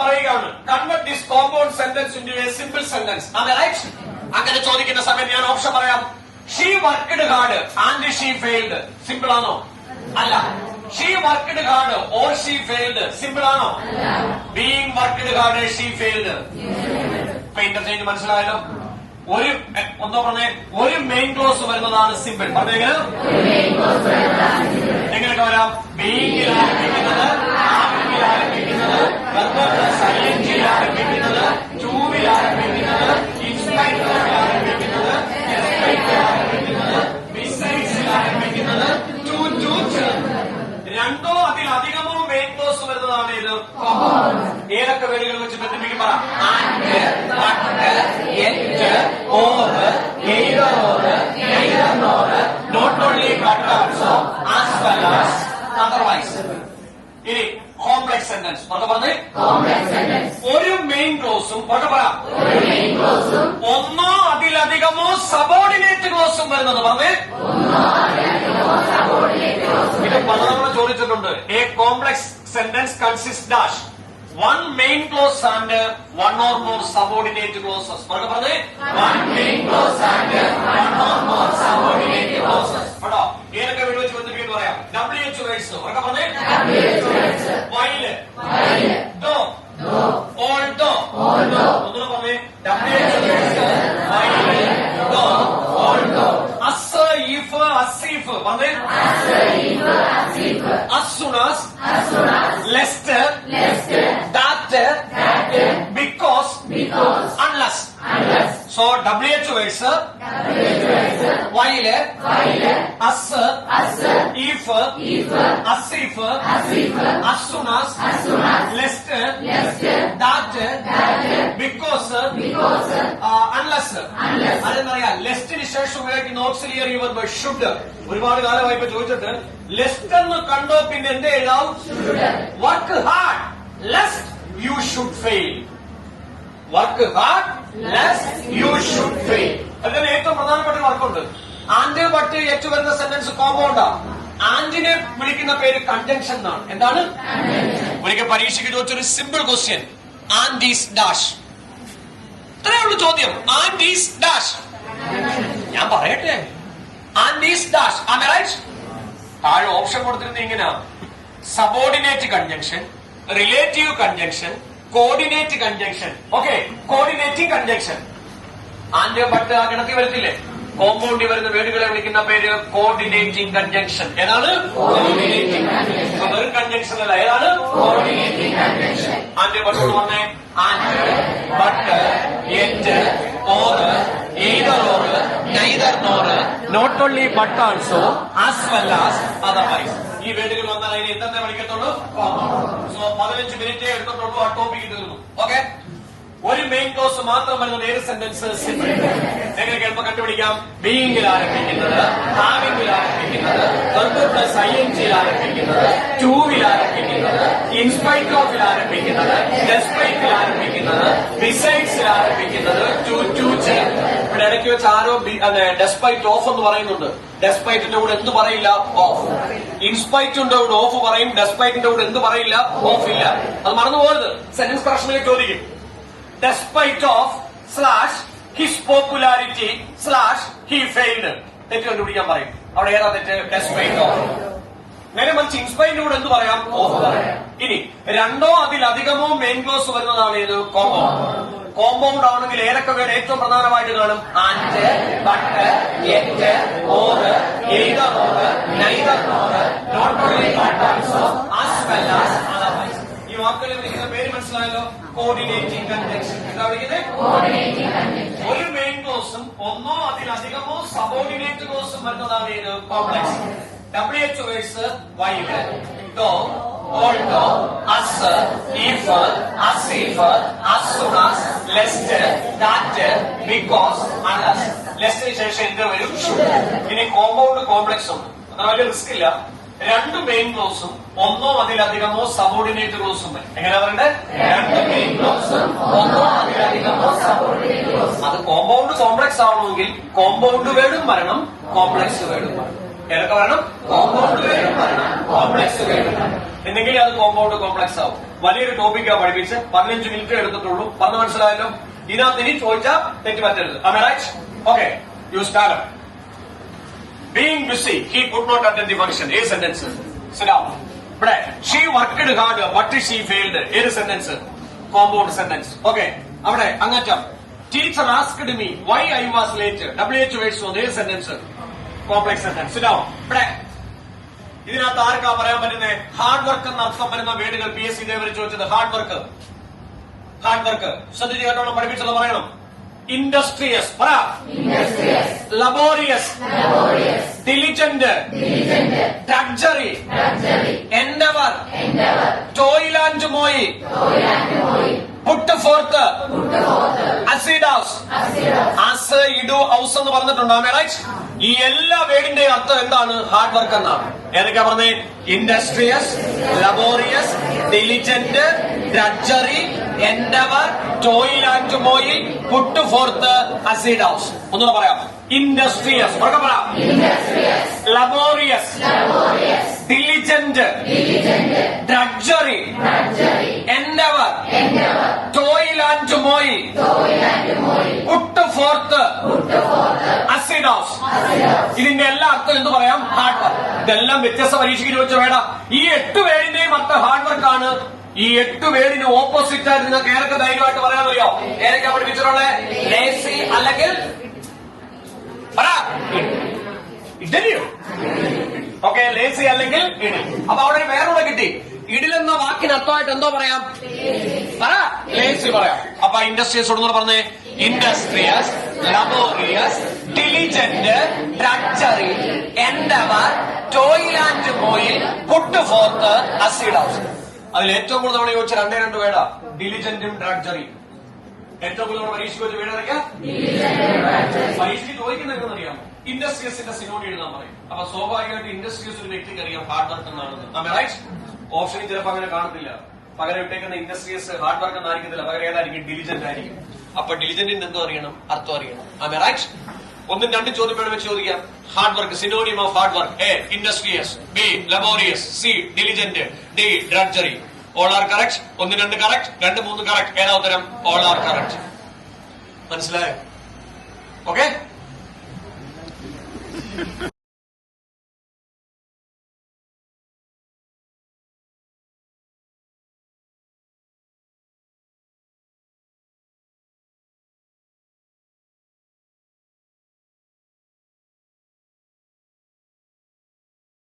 പറയുകയാണ് convert this compound sentence into a simple sentence. Am I right? അങ്ങനെ ചോദിക്കുന്ന സമയത്ത് ഞാൻ ഓപ്ഷൻ പറയാം. She worked hard and she failed. Simple ആണോ? അല്ല. She worked hard or she failed. Simple ആണോ? Being worked hard she failed. ഇപ്പൊ interchange മനസ്സിലായല്ലോ. ഒന്നോ പറഞ്ഞേ, ഒരു മെയിൻ ക്ലോസ് വരുന്നതാണ് സിമ്പിൾ. പറഞ്ഞെങ്കിൽ എങ്ങനെയൊക്കെ വരാം? ബീയിങ്ങിൽ ആരംഭിക്കുന്നത്, ഹാവിങ്ങിൽ ആരംഭിക്കുന്നത്, സൈലൻസിൽ ആരംഭിക്കുന്നത്, ടൂവിൽ ആരംഭിക്കുന്നത്, ഇൻസ്പൈറ്ററിൽ ആരംഭിക്കുന്നത്, എസ്പൈറ്റിൽ ആരംഭിക്കുന്നത്, ബിസൈഡ്സിൽ ആരംഭിക്കുന്നത്, ടു രണ്ടോ അതിലധികമോ മെയിൻ ക്ലോസ് വരുന്നതാണ് ഇത്. ഏതൊക്കെ വേരുകൾ വെച്ച് ബന്ധിപ്പിക്കും? പറ. And, but, yet, or, either or, neither nor, not only but also, as well as, otherwise. ഇനി കോംപ്ലക്സ് സെന്റൻസ് പറഞ്ഞേ. ഒരു മെയിൻ ക്ലോസും ഒന്നോ അതിലധികമോ സബോർഡിനേറ്റ് ക്ലോസും വരുന്നത് പറഞ്ഞേ. ഇത് പലതവണ ചോദിച്ചിട്ടുണ്ട്. A complex sentence consist dash one main clause and one or more subordinate clauses. പറഞ്ഞേ. One main clause and one or more subordinate clauses. കേട്ടോ? ഏതൊക്കെ വീട് വെച്ച് ബന്ധിപ്പിക്കുന്നു പറയാം. WH വേർഡ്സ് പറഞ്ഞേ. വൈല്, ഡോ, ഓൾഡോ. ഒന്നുകൂടെ പറഞ്ഞേ. WH words while, though, although. As, if, as if. പറഞ്ഞേ. as soon as, lest, that, because, unless. So WH words while, as, if, as if, as soon as, lest, that, because, unless. അതെന്നറിയാം. ലെസ്റ്റിന് ശേഷം ഉപയോഗിക്കുന്ന auxiliary verb should. ഒരുപാട് കാലമായി ഇപ്പൊ ചോദിച്ചിട്ട് lust എന്ന് കണ്ടോ പിന്നെ എന്ത് എഴുതാം? Work hard lest you should fail. Work hard lest you should fail. അതിന് ഏറ്റവും പ്രധാനപ്പെട്ട വർക്കുണ്ട്. ആൻഡ് ബട്ട് എച്ച് വരുന്ന സെന്റൻസ് കോമ്പൗണ്ടാ. ആൻഡിനെ വിളിക്കുന്ന പേര് കൺജങ്ഷൻ എന്നാണ്. എന്താണ്? ഒരിക്കൽ പരീക്ഷയ്ക്ക് ചോദിച്ചൊരു simple question. And is dash. ഇത്രയേ ഉള്ളൂ ചോദ്യം. And is dash. ഞാൻ പറയട്ടെ. And is dash. Am I right? താഴെ ഓപ്ഷൻ കൊടുത്തിരുന്നത് ഇങ്ങനെ: subordinate conjunction, relative conjunction, coordinate conjunction. Okay, coordinating conjunction. And but ആ ഗണത്തിൽ വരത്തില്ലേ? കോമ്പൗണ്ടിൽ വരുന്ന വേർഡുകളെ വിളിക്കുന്ന പേര് കോർഡിനേറ്റിംഗ് കൺജങ്ഷൻ. ഏതാണ്? Coordinating conjunction. വെറും കൺജങ്ഷൻ അല്ല. ഏതാണ്? Coordinating conjunction. ആൻഡ് ബട്ട് പറഞ്ഞേ. And, but, yet, or, either or, neither nor, not only but also, as well as, otherwise. ഈ വേർഡുകൾ വന്നാൽ അതിന് എന്തെന്നെ വിളിക്കത്തുള്ളൂ? സോ 15 മിനിറ്റേ എടുത്തിട്ടുള്ളൂ. ആ ടോപ്പിക്ക് തീർന്നു. ഓക്കെ. ഒരു മെയിൻ ക്ലോസ് മാത്രം വരുന്നത് ഏത് സെന്റൻസ്? സിമ്പിൾ. എങ്ങനെ എളുപ്പം കണ്ടുപിടിക്കാം? ബീയിങ്ങിൽ ആരംഭിക്കുന്നത്, ഹാവിംഗിൽ ആരംഭിക്കുന്നത്, വെർബ് പ്ലസ് ing ആരംഭിക്കുന്നത്, ടൂവിൽ ആരംഭിക്കുന്നത്, ഇൻസ്പൈറ്റ് ഓഫിൽ ആരംഭിക്കുന്നത്, ഡെസ്പൈറ്റിൽ ആരംഭിക്കുന്നത്, ബിസൈഡ്സിൽ ആരംഭിക്കുന്നത്, ഇവിടെ ഇടയ്ക്ക് വെച്ച് ആരോ ഡെസ്പൈറ്റ് ഓഫ് എന്ന് പറയുന്നുണ്ട്. ഡെസ്പൈറ്റിന്റെ കൂടെ എന്ത് പറയില്ല? ഓഫ്. ഇൻസ്പൈറ്റിന്റെ കൂടെ ഓഫ് പറയും. ഡെസ്പൈറ്റിന്റെ കൂടെ എന്ത് പറയില്ല? ഓഫ് ഇല്ല. അത് മറന്നുപോകരുത്. സെന്റൻസ് കറക്ഷനിലേക്ക് ചോദിക്കും. Despite of slash his popularity slash he failed. തെറ്റ് കണ്ടുപിടിക്കാൻ പറയും. അവിടെ ഏതാ തെറ്റ്? Despite of. നേരെ മറിച്ച് ഇൻസ്പൈറ്റിന്റെ കൂടെ എന്ത് പറയാം? ഓഫ് പറയാം. ഇനി രണ്ടോ അതിലധികമോ മെയിൻ ക്ലോസ് വരുന്നതാണ് ഇത് കോമ്പൗണ്ട്. കോമ്പൗണ്ട് ആണെങ്കിൽ ഏതൊക്കെ വേർഡ് ഏറ്റവും പ്രധാനമായിട്ട് കാണും? And, but, yet, or, either or, neither nor, not only but also, as well as, otherwise. ഈ വാക്കുകൾ വിളിക്കുന്ന പേര് മനസ്സിലായല്ലോ. Coordinating conjunction. എന്താ വിളിക്കുന്നത്? ഒരു മെയിൻ ക്ലോസും ഒന്നോ അതിലധികമോ സബോർഡിനേറ്റ് ക്ലോസും വരുന്നതാണ് ഇത് complex. WH words while, though, although, as, if, as if, as soon as, lest, that, because, unless. ലെസ്റ്റിന് ശേഷം എന്ത് വരും? ഇനി കോമ്പൗണ്ട് കോംപ്ലക്സ് ഉണ്ട്. അത്ര വലിയ റിസ്ക് ഇല്ല. രണ്ട് മെയിൻ ക്ലോസും ഒന്നോ അതിലധികമോ സബോർഡിനേറ്റ് ക്ലോസും വരും. എങ്ങനെ പറയണ്ടേ? രണ്ട് മെയിൻ ക്ലോസും ഒന്നോ അതിലധികമോ സബോർഡിനേറ്റ് ക്ലോസ്. അത് കോമ്പൗണ്ട് കോംപ്ലക്സ് ആവണമെങ്കിൽ കോമ്പൗണ്ട് വേർഡും വരണം, കോംപ്ലക്സ് വേർഡും വരണം. ഏതൊക്കെ പറയണം? കോമ്പൗണ്ട് വേർഡ് പറയണം, കോംപ്ലക്സ് വേർഡ്. എന്നെങ്കിലും അത് കോമ്പൗണ്ട് കോംപ്ലക്സ് ആവും. വലിയൊരു ടോപ്പിക്കാ പഠിപ്പിച്ച് 15 മിനിറ്റ് എടുത്തിട്ടുള്ളൂ. പറഞ്ഞു മനസ്സിലായല്ലോ? ഇതിനകത്ത് ഇനി ചോദിച്ചാൽ തെറ്റ് പറ്റരുത്. Okay, you start. Being busy he could not attend the function. ഏത് സെന്റൻസ്? ഇവിടെ she worked hard but she failed. ഏത് സെന്റൻസ്? Compound sentence. ഓക്കെ, അവിടെ അങ്ങറ്റം teacher asked me why I was late. WH words വന്നു. ഏത് sentence? Complex sentence. ഇവിടെ ഇതിനകത്ത് ആർക്കാ പറയാൻ പറ്റുന്നത്? ഹാർഡ് വർക്ക് എന്ന അർത്ഥം വരുന്ന വേർഡുകൾ PSC ഇതേവരെ ചോദിച്ചത്. ഹാർഡ് വർക്ക്, ഹാർഡ് വർക്ക് ശ്രദ്ധിച്ച് കേട്ടോളം പഠിപ്പിച്ചത് പറയണം. ഇൻഡസ്ട്രിയസ് പറ, laborious, diligent, drudgery, endeavour, toil and moil, put forth, assiduous, assiduous എന്ന് പറഞ്ഞിട്ടുണ്ടോ? ഈ എല്ലാ വേർഡിന്റെ അർത്ഥം എന്താണ്? ഹാർഡ് വർക്ക് എന്നാണ്. ഏതൊക്കെയാ പറഞ്ഞേ? Industrious, laborious, diligent, drudgery, endeavour, toil and moil, put forth, assiduous. ഒന്നുകൂടെ പറയാം. ഇൻഡസ്ട്രിയസ് പറയാം, laborious, diligent, drudgery, endeavour, toil and moil, put forth, assiduous. ഇതിന്റെ എല്ലാ അർത്ഥം എന്ത് പറയാം? Hard work. ഇതെല്ലാം വ്യത്യസ്ത പരീക്ഷയ്ക്ക് ചോദിച്ച വേട. ഈ 8 വേർഡിന്റെയും അർത്ഥം ഹാർഡ് വർക്ക് ആണ്. ഈ 8 വേർഡിന് ഓപ്പോസിറ്റ് ആയിട്ട് നിങ്ങൾക്ക് ഏതൊക്കെ ധൈര്യമായിട്ട് പറയാനറിയോ? ഏതൊക്കെയാ പഠിപ്പിച്ചിട്ടുള്ളത്? ലേസി അല്ലെങ്കിൽ ഇഡലിയോ? ഓക്കെ, ലേസി അല്ലെങ്കിൽ ഇഡിൽ. അപ്പൊ അവിടെ ഒരു വേറൂടെ കിട്ടി. ഇഡിലെന്ന വാക്കിന് അർത്ഥമായിട്ട് എന്തോ പറയാം? പറ, ലേസി പറയാം. അപ്പൊ ഇൻഡസ്ട്രിയസ് ഒന്നും പറഞ്ഞേ. Industrious, laborious, diligent, drudgery, endeavour, toil and moil, put forth, assiduous. അതിൽ ഏറ്റവും കൂടുതൽ തവണ ചോദിച്ച 2 വേർഡാ ഡിലിജന്റും ഡ്രഡ്ജറിയും. ഏറ്റവും കൂടുതൽ പരീക്ഷയ്ക്ക് ചോദിച്ച വേർഡ് ഏതൊക്കെയാ? പരീക്ഷയ്ക്ക് ചോദിക്കുന്നത് അറിയാമോ? ഇൻഡസ്ട്രിയസിന്റെ സിനോണി എഴുതാൻ പറയും. അപ്പൊ സ്വാഭാവികമായിട്ട് ഇൻഡസ്ട്രിയസ് ഒരു വ്യക്തിക്ക് അറിയാം ഹാർഡ് വർക്ക് എന്നാണെന്ന്. ഓപ്ഷനിൽ ചിലപ്പോൾ അങ്ങനെ കാണത്തില്ല. പകരം ഇട്ടേക്കുന്ന ഇൻഡസ്ട്രിയസ് ഹാർഡ് വർക്ക് എന്നായിരിക്കത്തില്ല. പകരം ഏതായിരിക്കും? ഡിലിജന്റ് ആയിരിക്കും. അപ്പൊ ഡിലിജന്റിന് എന്തോ അറിയണം? അർത്ഥം അറിയണം. ഒന്നും 2 ചോദ്യം വേണം വെച്ച് ചോദിക്കാം. Hard work, synonym of hard work. A, industrious. B, laborious. C, diligent. D, drudgery. All are correct. 1, 2 correct, 2, 3 correct. ഏതാ ഉത്തരം? All are correct. മനസ്സിലായോ? ഓക്കെ.